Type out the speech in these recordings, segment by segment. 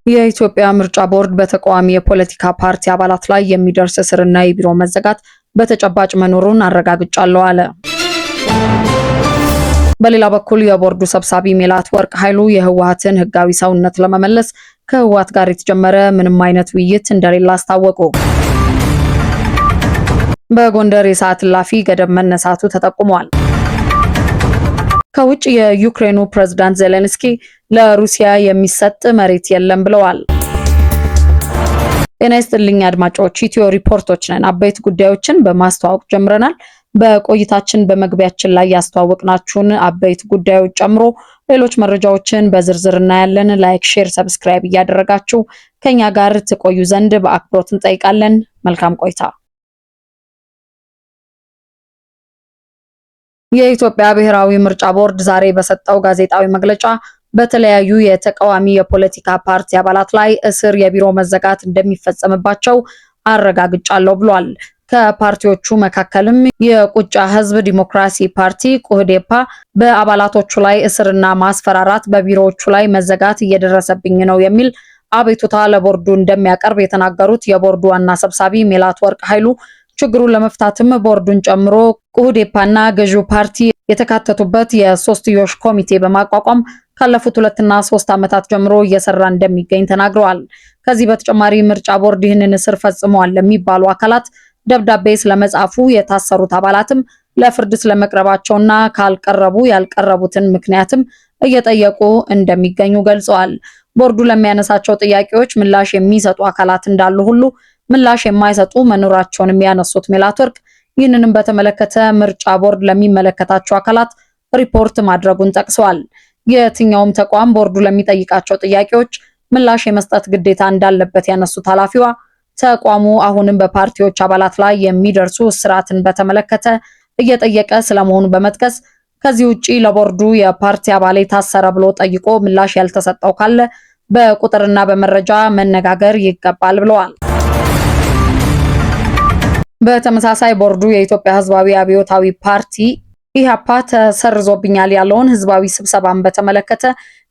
የኢትዮጵያ ምርጫ ቦርድ በተቃዋሚ የፖለቲካ ፓርቲ አባላት ላይ የሚደርስ እስርና የቢሮ መዘጋት በተጨባጭ መኖሩን አረጋግጫለሁ አለ። በሌላ በኩል የቦርዱ ሰብሳቢ ሜላትወርቅ ኃይሉ የህወሓትን ህጋዊ ሰውነት ለመመለስ ከህወሓት ጋር የተጀመረ ምንም አይነት ውይይት እንደሌለ አስታወቁ። በጎንደር የሰዓት እላፊ ገደብ መነሳቱ ተጠቁሟል። ከውጭ የዩክሬኑ ፕሬዝዳንት ዜሌንስኪ ለሩሲያ የሚሰጥ መሬት የለም ብለዋል። ጤና ይስጥልኝ አድማጮች፣ ኢትዮ ሪፖርቶች ነን። አበይት ጉዳዮችን በማስተዋወቅ ጀምረናል። በቆይታችን በመግቢያችን ላይ ያስተዋወቅናችሁን አበይት ጉዳዮች ጨምሮ ሌሎች መረጃዎችን በዝርዝር እናያለን። ላይክ፣ ሼር፣ ሰብስክራይብ እያደረጋችሁ ከኛ ጋር ትቆዩ ዘንድ በአክብሮት እንጠይቃለን። መልካም ቆይታ። የኢትዮጵያ ብሔራዊ ምርጫ ቦርድ ዛሬ በሰጠው ጋዜጣዊ መግለጫ በተለያዩ የተቃዋሚ የፖለቲካ ፓርቲ አባላት ላይ እስር፣ የቢሮ መዘጋት እንደሚፈጸምባቸው አረጋግጫለሁ ብሏል። ከፓርቲዎቹ መካከልም የቁጫ ህዝብ ዲሞክራሲ ፓርቲ ቁህዴፓ በአባላቶቹ ላይ እስርና ማስፈራራት፣ በቢሮዎቹ ላይ መዘጋት እየደረሰብኝ ነው የሚል አቤቱታ ለቦርዱ እንደሚያቀርብ የተናገሩት የቦርዱ ዋና ሰብሳቢ ሜላትወርቅ ኃይሉ ችግሩን ለመፍታትም ቦርዱን ጨምሮ ቁህዴፓና ገዢው ፓርቲ የተካተቱበት የሶስትዮሽ ኮሚቴ በማቋቋም ካለፉት 2 እና 3 ዓመታት ጀምሮ እየሰራ እንደሚገኝ ተናግረዋል። ከዚህ በተጨማሪ ምርጫ ቦርድ ይህንን እስር ፈጽመዋል ለሚባሉ አካላት ደብዳቤ ስለመጻፉ፣ የታሰሩት አባላትም ለፍርድ ስለመቅረባቸውና ካልቀረቡ ያልቀረቡትን ምክንያትም እየጠየቁ እንደሚገኙ ገልጸዋል። ቦርዱ ለሚያነሳቸው ጥያቄዎች ምላሽ የሚሰጡ አካላት እንዳሉ ሁሉ ምላሽ የማይሰጡ መኖራቸውንም ያነሱት ሜላትወርቅ ይህንንም በተመለከተ ምርጫ ቦርድ ለሚመለከታቸው አካላት ሪፖርት ማድረጉን ጠቅሰዋል። የትኛውም ተቋም ቦርዱ ለሚጠይቃቸው ጥያቄዎች ምላሽ የመስጠት ግዴታ እንዳለበት ያነሱት ኃላፊዋ ተቋሙ አሁንም በፓርቲዎች አባላት ላይ የሚደርሱ እስራትን በተመለከተ እየጠየቀ ስለመሆኑ በመጥቀስ ከዚህ ውጪ ለቦርዱ የፓርቲ አባል ታሰረ ብሎ ጠይቆ ምላሽ ያልተሰጠው ካለ በቁጥርና በመረጃ መነጋገር ይገባል ብለዋል። በተመሳሳይ ቦርዱ የኢትዮጵያ ሕዝባዊ አብዮታዊ ፓርቲ ኢህአፓ ተሰርዞብኛል ያለውን ህዝባዊ ስብሰባን በተመለከተ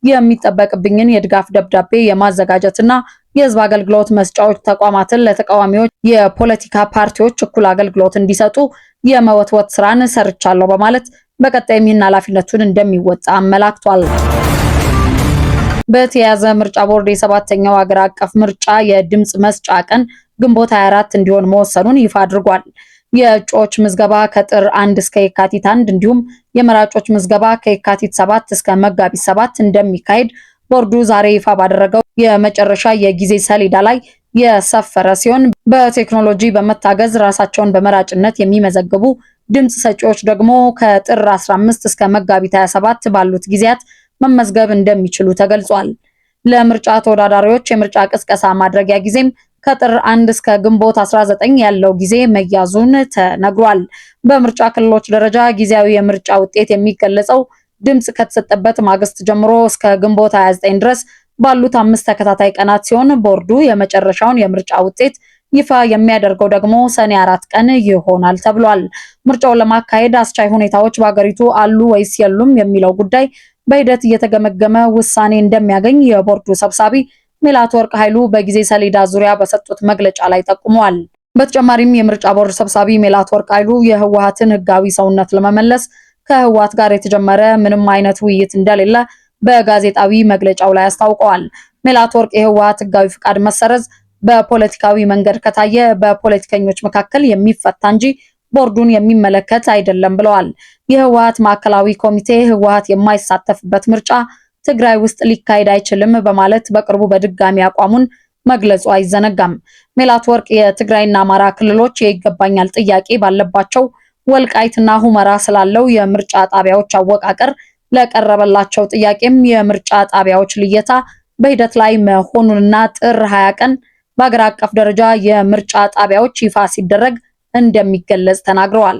የሚጠበቅብኝን የድጋፍ ደብዳቤ የማዘጋጀትና የህዝብ አገልግሎት መስጫዎች ተቋማትን ለተቃዋሚዎች የፖለቲካ ፓርቲዎች እኩል አገልግሎት እንዲሰጡ የመወትወት ስራን ሰርቻለሁ በማለት በቀጣይም ይህን ኃላፊነቱን እንደሚወጣ አመላክቷል። በተያያዘ ምርጫ ቦርድ የ7ኛው ሀገር አቀፍ ምርጫ የድምጽ መስጫ ቀን ግንቦት 24 እንዲሆን መወሰኑን ይፋ አድርጓል። የእጩዎች ምዝገባ ከጥር 1 እስከ የካቲት 1 እንዲሁም የመራጮች ምዝገባ ከየካቲት 7 እስከ መጋቢት 7 እንደሚካሄድ ቦርዱ ዛሬ ይፋ ባደረገው የመጨረሻ የጊዜ ሰሌዳ ላይ የሰፈረ ሲሆን በቴክኖሎጂ በመታገዝ ራሳቸውን በመራጭነት የሚመዘግቡ ድምጽ ሰጪዎች ደግሞ ከጥር 15 እስከ መጋቢት 27 ባሉት ጊዜያት መመዝገብ እንደሚችሉ ተገልጿል። ለምርጫ ተወዳዳሪዎች የምርጫ ቅስቀሳ ማድረጊያ ጊዜም ከጥር 1 እስከ ግንቦት 19 ያለው ጊዜ መያዙን ተነግሯል። በምርጫ ክልሎች ደረጃ ጊዜያዊ የምርጫ ውጤት የሚገለጸው ድምጽ ከተሰጠበት ማግስት ጀምሮ እስከ ግንቦት 29 ድረስ ባሉት 5 ተከታታይ ቀናት ሲሆን ቦርዱ የመጨረሻውን የምርጫ ውጤት ይፋ የሚያደርገው ደግሞ ሰኔ 4 ቀን ይሆናል ተብሏል። ምርጫውን ለማካሄድ አስቻይ ሁኔታዎች በአገሪቱ አሉ ወይስ የሉም የሚለው ጉዳይ በሂደት እየተገመገመ ውሳኔ እንደሚያገኝ የቦርዱ ሰብሳቢ ሜላትወርቅ ኃይሉ በጊዜ ሰሌዳ ዙሪያ በሰጡት መግለጫ ላይ ጠቁመዋል። በተጨማሪም የምርጫ ቦርድ ሰብሳቢ ሜላትወርቅ ኃይሉ የህወሓትን ህጋዊ ሰውነት ለመመለስ ከህወሓት ጋር የተጀመረ ምንም አይነት ውይይት እንደሌለ በጋዜጣዊ መግለጫው ላይ አስታውቀዋል። ሜላትወርቅ የህወሓት ህጋዊ ፍቃድ መሰረዝ በፖለቲካዊ መንገድ ከታየ በፖለቲከኞች መካከል የሚፈታ እንጂ ቦርዱን የሚመለከት አይደለም ብለዋል። የህወሓት ማዕከላዊ ኮሚቴ ህወሓት የማይሳተፍበት ምርጫ ትግራይ ውስጥ ሊካሄድ አይችልም በማለት በቅርቡ በድጋሚ አቋሙን መግለጹ አይዘነጋም። ሜላትወርቅ የትግራይና አማራ ክልሎች የይገባኛል ጥያቄ ባለባቸው ወልቃይትና ሁመራ ስላለው የምርጫ ጣቢያዎች አወቃቀር ለቀረበላቸው ጥያቄም የምርጫ ጣቢያዎች ልየታ በሂደት ላይ መሆኑንና ጥር 20 ቀን በአገር አቀፍ ደረጃ የምርጫ ጣቢያዎች ይፋ ሲደረግ እንደሚገለጽ ተናግረዋል።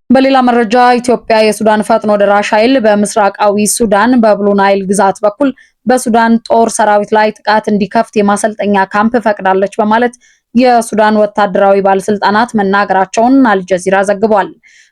በሌላ መረጃ ኢትዮጵያ የሱዳን ፈጥኖ ደራሽ ኃይል በምስራቃዊ ሱዳን በብሉ ናይል ግዛት በኩል በሱዳን ጦር ሰራዊት ላይ ጥቃት እንዲከፍት የማሰልጠኛ ካምፕ ፈቅዳለች በማለት የሱዳን ወታደራዊ ባለስልጣናት መናገራቸውን አልጀዚራ ዘግቧል።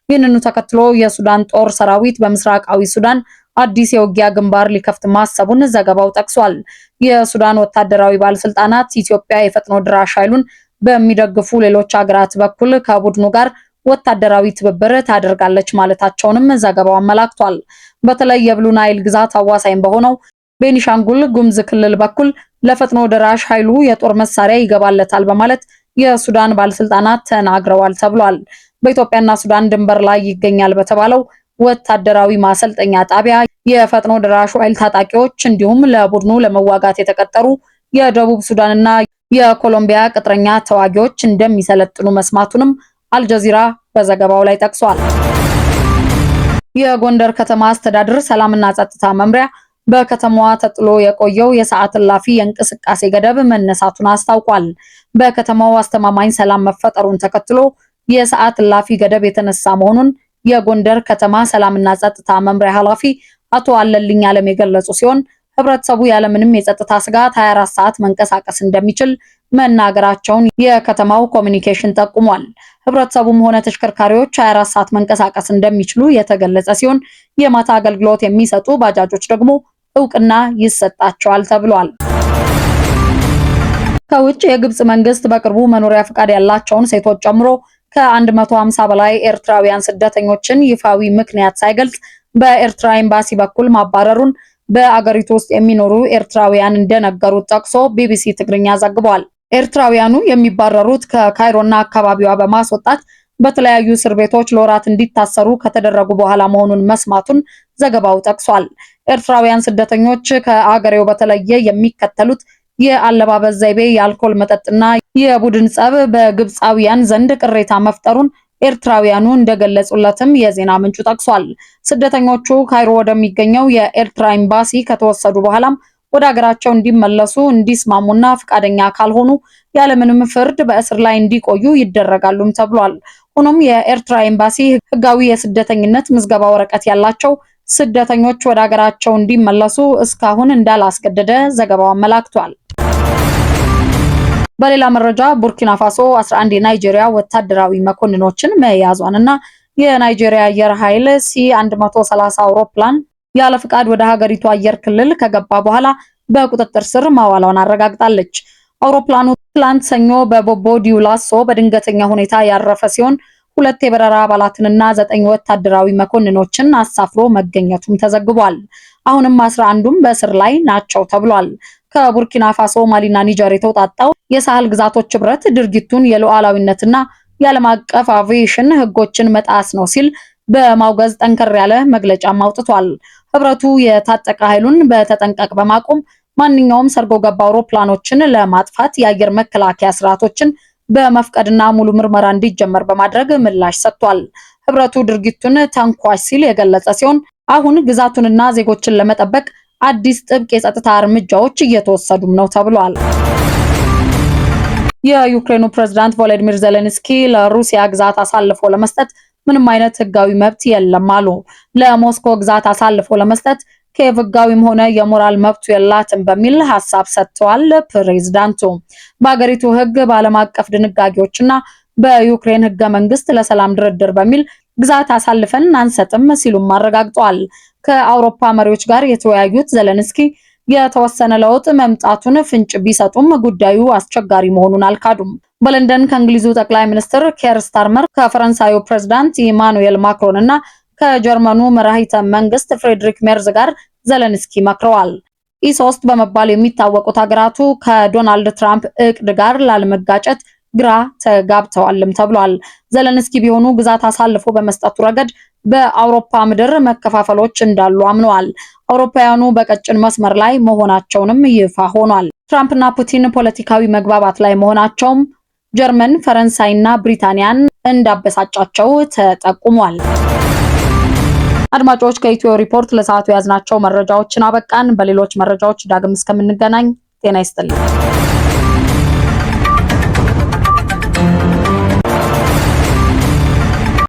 ይህንኑ ተከትሎ የሱዳን ጦር ሰራዊት በምስራቃዊ ሱዳን አዲስ የውጊያ ግንባር ሊከፍት ማሰቡን ዘገባው ጠቅሷል። የሱዳን ወታደራዊ ባለስልጣናት ኢትዮጵያ የፈጥኖ ድራሽ ኃይሉን በሚደግፉ ሌሎች ሀገራት በኩል ከቡድኑ ጋር ወታደራዊ ትብብር ታደርጋለች ማለታቸውንም ዘገባው አመላክቷል። በተለይ የብሉ ናይል ግዛት አዋሳኝ በሆነው ቤኒሻንጉል ጉምዝ ክልል በኩል ለፈጥኖ ደራሽ ኃይሉ የጦር መሳሪያ ይገባለታል በማለት የሱዳን ባለስልጣናት ተናግረዋል ተብሏል። በኢትዮጵያና ሱዳን ድንበር ላይ ይገኛል በተባለው ወታደራዊ ማሰልጠኛ ጣቢያ የፈጥኖ ደራሹ ኃይል ታጣቂዎች እንዲሁም ለቡድኑ ለመዋጋት የተቀጠሩ የደቡብ ሱዳንና የኮሎምቢያ ቅጥረኛ ተዋጊዎች እንደሚሰለጥኑ መስማቱንም አልጀዚራ በዘገባው ላይ ጠቅሷል። የጎንደር ከተማ አስተዳደር ሰላምና ጸጥታ መምሪያ በከተማዋ ተጥሎ የቆየው የሰዓት እላፊ የእንቅስቃሴ ገደብ መነሳቱን አስታውቋል። በከተማው አስተማማኝ ሰላም መፈጠሩን ተከትሎ የሰዓት እላፊ ገደብ የተነሳ መሆኑን የጎንደር ከተማ ሰላምና ጸጥታ መምሪያ ኃላፊ አቶ አለልኝ አለም የገለጹ ሲሆን ህብረተሰቡ ያለምንም የጸጥታ ስጋት 24 ሰዓት መንቀሳቀስ እንደሚችል መናገራቸውን የከተማው ኮሚኒኬሽን ጠቁሟል። ህብረተሰቡም ሆነ ተሽከርካሪዎች 24 ሰዓት መንቀሳቀስ እንደሚችሉ የተገለጸ ሲሆን የማታ አገልግሎት የሚሰጡ ባጃጆች ደግሞ እውቅና ይሰጣቸዋል ተብሏል። ከውጭ የግብጽ መንግስት በቅርቡ መኖሪያ ፈቃድ ያላቸውን ሴቶች ጨምሮ ከ150 በላይ ኤርትራውያን ስደተኞችን ይፋዊ ምክንያት ሳይገልጽ በኤርትራ ኤምባሲ በኩል ማባረሩን በአገሪቱ ውስጥ የሚኖሩ ኤርትራውያን እንደነገሩት ጠቅሶ ቢቢሲ ትግርኛ ዘግቧል። ኤርትራውያኑ የሚባረሩት ከካይሮና አካባቢዋ በማስወጣት በተለያዩ እስር ቤቶች ለወራት እንዲታሰሩ ከተደረጉ በኋላ መሆኑን መስማቱን ዘገባው ጠቅሷል። ኤርትራውያን ስደተኞች ከአገሬው በተለየ የሚከተሉት የአለባበስ ዘይቤ፣ የአልኮል መጠጥና የቡድን ጸብ በግብፃውያን ዘንድ ቅሬታ መፍጠሩን ኤርትራውያኑ እንደገለጹለትም የዜና ምንጩ ጠቅሷል። ስደተኞቹ ካይሮ ወደሚገኘው የኤርትራ ኤምባሲ ከተወሰዱ በኋላም ወደ ሀገራቸው እንዲመለሱ እንዲስማሙና ፈቃደኛ ካልሆኑ ያለምንም ፍርድ በእስር ላይ እንዲቆዩ ይደረጋሉም ተብሏል። ሆኖም የኤርትራ ኤምባሲ ህጋዊ የስደተኝነት ምዝገባ ወረቀት ያላቸው ስደተኞች ወደ ሀገራቸው እንዲመለሱ እስካሁን እንዳላስገደደ ዘገባው አመላክቷል። በሌላ መረጃ ቡርኪና ፋሶ 11 የናይጄሪያ ወታደራዊ መኮንኖችን መያዟንና የናይጄሪያ አየር ኃይል ሲ-130 አውሮፕላን ያለ ፍቃድ ወደ ሀገሪቱ አየር ክልል ከገባ በኋላ በቁጥጥር ስር ማዋሏን አረጋግጣለች። አውሮፕላኑ ትላንት ሰኞ በቦቦ ዲዩላሶ በድንገተኛ ሁኔታ ያረፈ ሲሆን 2 የበረራ አባላትንና 9 ወታደራዊ መኮንኖችን አሳፍሮ መገኘቱም ተዘግቧል። አሁንም 11ዱም በእስር ላይ ናቸው ተብሏል። ከቡርኪና ፋሶ፣ ማሊና ኒጀር የተውጣጣው የሳህል ግዛቶች ህብረት ድርጊቱን የሉዓላዊነትና የዓለም አቀፍ አቪዬሽን ህጎችን መጣስ ነው ሲል በማውገዝ ጠንከር ያለ መግለጫም አውጥቷል። ህብረቱ የታጠቀ ኃይሉን በተጠንቀቅ በማቆም ማንኛውም ሰርጎ ገባ አውሮፕላኖችን ለማጥፋት የአየር መከላከያ ስርዓቶችን በመፍቀድና ሙሉ ምርመራ እንዲጀመር በማድረግ ምላሽ ሰጥቷል። ህብረቱ ድርጊቱን ተንኳሽ ሲል የገለጸ ሲሆን አሁን ግዛቱንና ዜጎችን ለመጠበቅ አዲስ ጥብቅ የጸጥታ እርምጃዎች እየተወሰዱም ነው ተብሏል። የዩክሬኑ ፕሬዝዳንት ቮሎዲሚር ዜሌንስኪ ለሩሲያ ግዛት አሳልፎ ለመስጠት ምንም አይነት ህጋዊ መብት የለም አሉ። ለሞስኮ ግዛት አሳልፎ ለመስጠት ኪየቭ ህጋዊም ሆነ የሞራል መብቱ የላትም በሚል ሐሳብ ሰጥተዋል። ፕሬዝዳንቱ በአገሪቱ ህግ፣ በዓለም አቀፍ ድንጋጌዎችና በዩክሬን ህገ መንግስት ለሰላም ድርድር በሚል ግዛት አሳልፈን አንሰጥም ሲሉም አረጋግጠዋል። ከአውሮፓ መሪዎች ጋር የተወያዩት ዜሌንስኪ የተወሰነ ለውጥ መምጣቱን ፍንጭ ቢሰጡም ጉዳዩ አስቸጋሪ መሆኑን አልካዱም። በለንደን ከእንግሊዙ ጠቅላይ ሚኒስትር ኬር ስታርመር፣ ከፈረንሳዩ ፕሬዝዳንት ኢማኑኤል ማክሮን እና ከጀርመኑ መራሂተ መንግስት ፍሬድሪክ ሜርዝ ጋር ዜሌንስኪ መክረዋል። ኢ3 በመባል የሚታወቁት ሀገራቱ ከዶናልድ ትራምፕ እቅድ ጋር ላለመጋጨት ግራ ተጋብተዋልም ተብሏል። ዜሌንስኪ ቢሆኑ ግዛት አሳልፎ በመስጠቱ ረገድ በአውሮፓ ምድር መከፋፈሎች እንዳሉ አምነዋል። አውሮፓውያኑ በቀጭን መስመር ላይ መሆናቸውንም ይፋ ሆኗል። ትራምፕና ፑቲን ፖለቲካዊ መግባባት ላይ መሆናቸውም ጀርመን፣ ፈረንሳይና ብሪታንያን እንዳበሳጫቸው ተጠቁሟል። አድማጮች ከኢትዮ ሪፖርት ለሰዓቱ ያዝናቸው መረጃዎችን አበቃን። በሌሎች መረጃዎች ዳግም እስከምንገናኝ ጤና ይስጥልኝ።